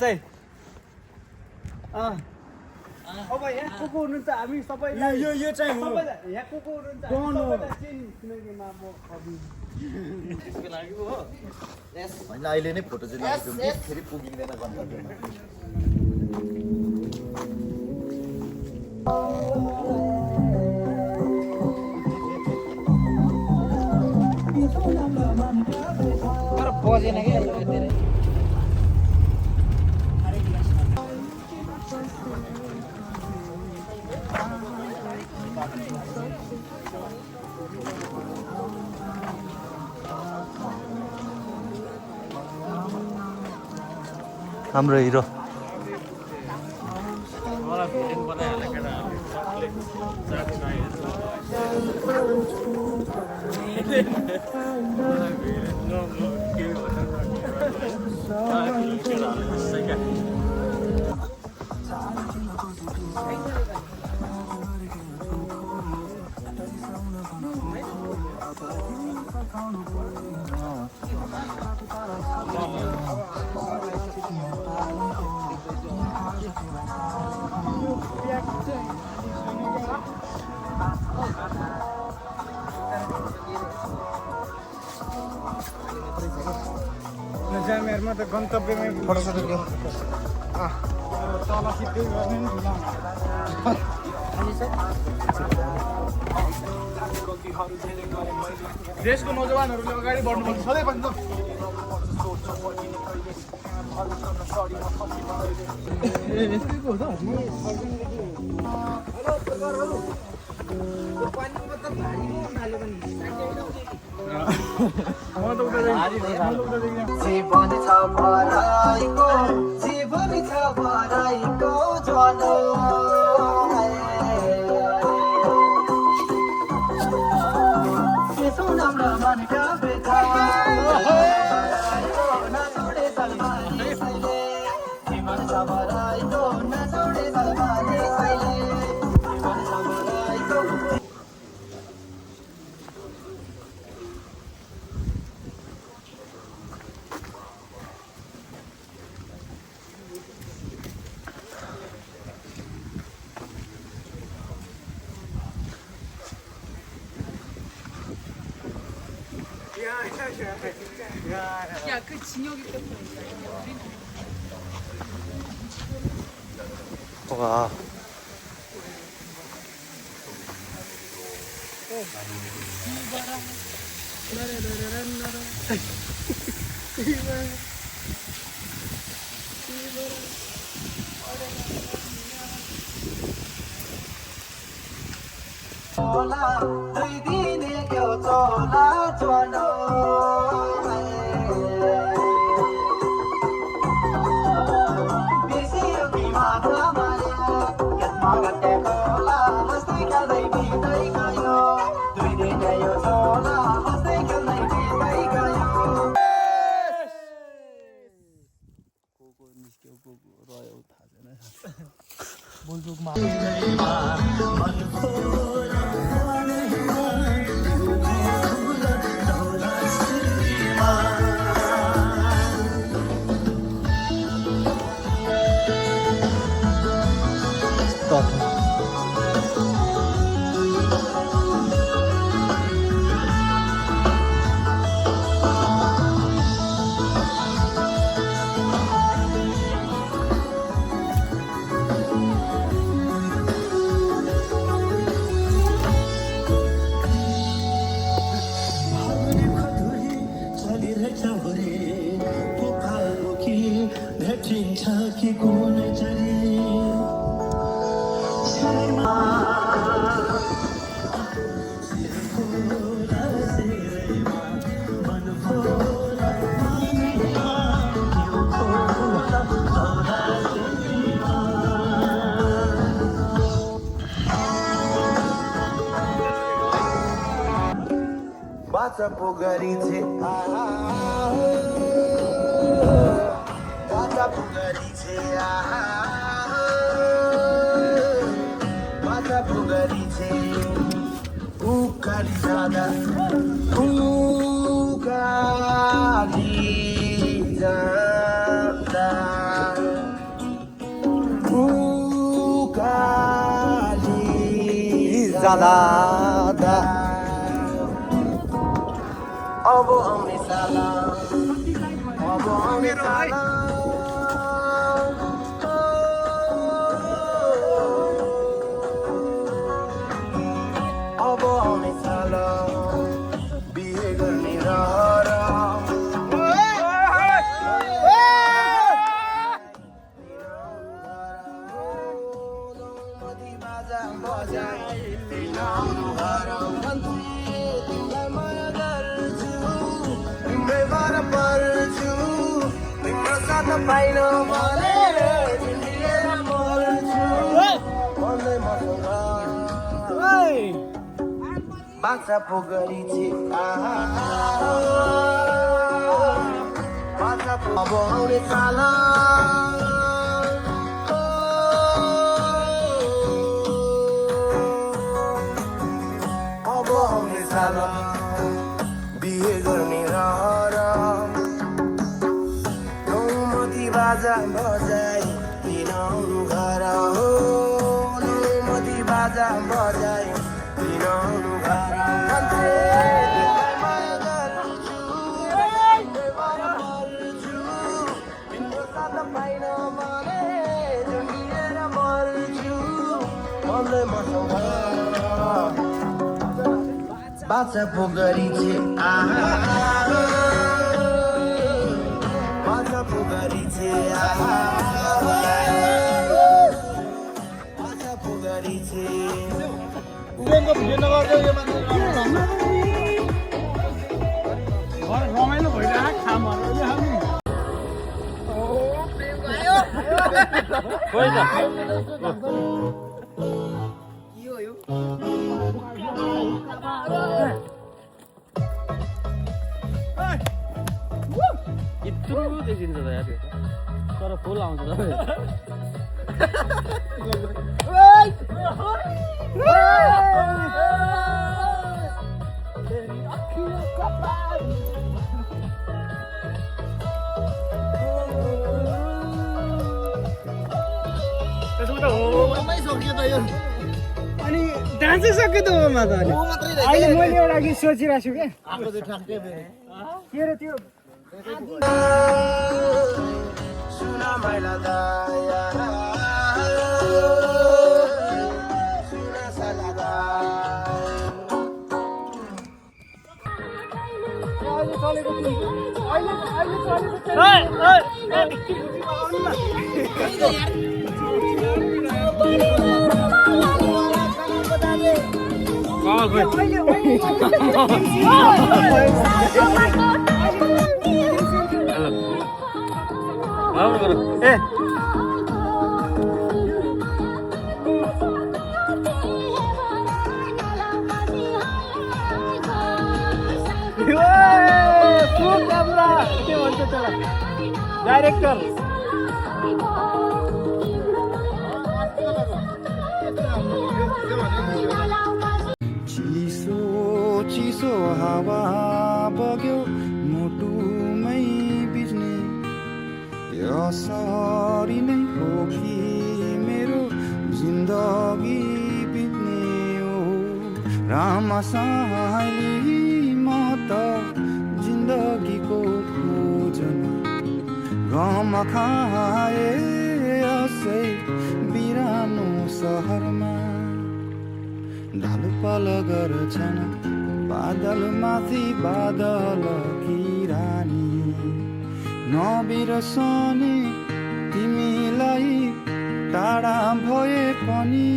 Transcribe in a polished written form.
चाहिँ अब यहाँ को हुनुहुन्छ हामी सबैलाई यो चाहिँ हो सबैलाई यहाँ को हुनुहुन्छ सबैलाई किनकि म अभि त्यसको लागि हो होइन अहिले नै फोटो चाहिँ लगाइदिउँ फेरि पुगिँदैन गन्तव्यमा तर बजेन के धेरै हाम्रो हिरो जामेरमा त गन्तव्यमै फोटो सोटो लियो तल सिधै गर्ने नि देशको नौजवानहरूले अगाडि बढ्नुपर्छ सधैँ भन्छ जीवन छ भराइको जीवन छ भराइको ज्वान त्यसो राम्रो मनका बेथा नछोडे सलमानी सैले जीवन छ भराइको नछोडे सलमानी सैले जीवन छ भराइको 야, 그 진혁이 때문에. 와 Chola, tui dine kyo chola chono. Bisi yogi mata maya, yat magate kola, hasti kalai bidai kayo. Tui dine yo chola, hasti kalai bidai kayo. Baca pogarice, baca pogarice, baca pogarice, ukali jada, ukali jada. सदा अब आउने साल अब आउने साल अब आउने साल बिहे गर्ने रहर पाइन भने झुन्डिएर मर्छु भन्दै मसँग बाछा पोखरी छे बाछा अब आउने साल अब आउने साल बिहे गर्ने रहर बाजा बजाई किन आउनु घर हो मती बाजा बजाई किन आउनु घर माया गर्छु तिम्रो साथ पाइन भने झुन्डिएर मर्छु भन्दै मसँग बाछा पोखरी छे बाछा पोखरी छे बाछा पोखरी छे रमाइलो भइरहेको खामहरू यत्रो देखिन्छ त यार तर फुल आउँछ अनि डान्सै सक्यो त ममा त अहिले मैले एउटा गीत सोचिरहेको छु क्या के रे त्यो सुना मैला दाया सुना साला डाइरेक्टर चिसो चिसो हावा बग्यो मुटुमै बिज्ने यसरी नै हो कि मेरो जिन्दगी बित्ने हो रामसाइली म त जिन्दगीको खोजमा गम खाए असै बिरानो सहरमा ढालुपल गर्छन् बादल माथि बादल किरानी नबिर्सने तिमीलाई टाढा भए पनि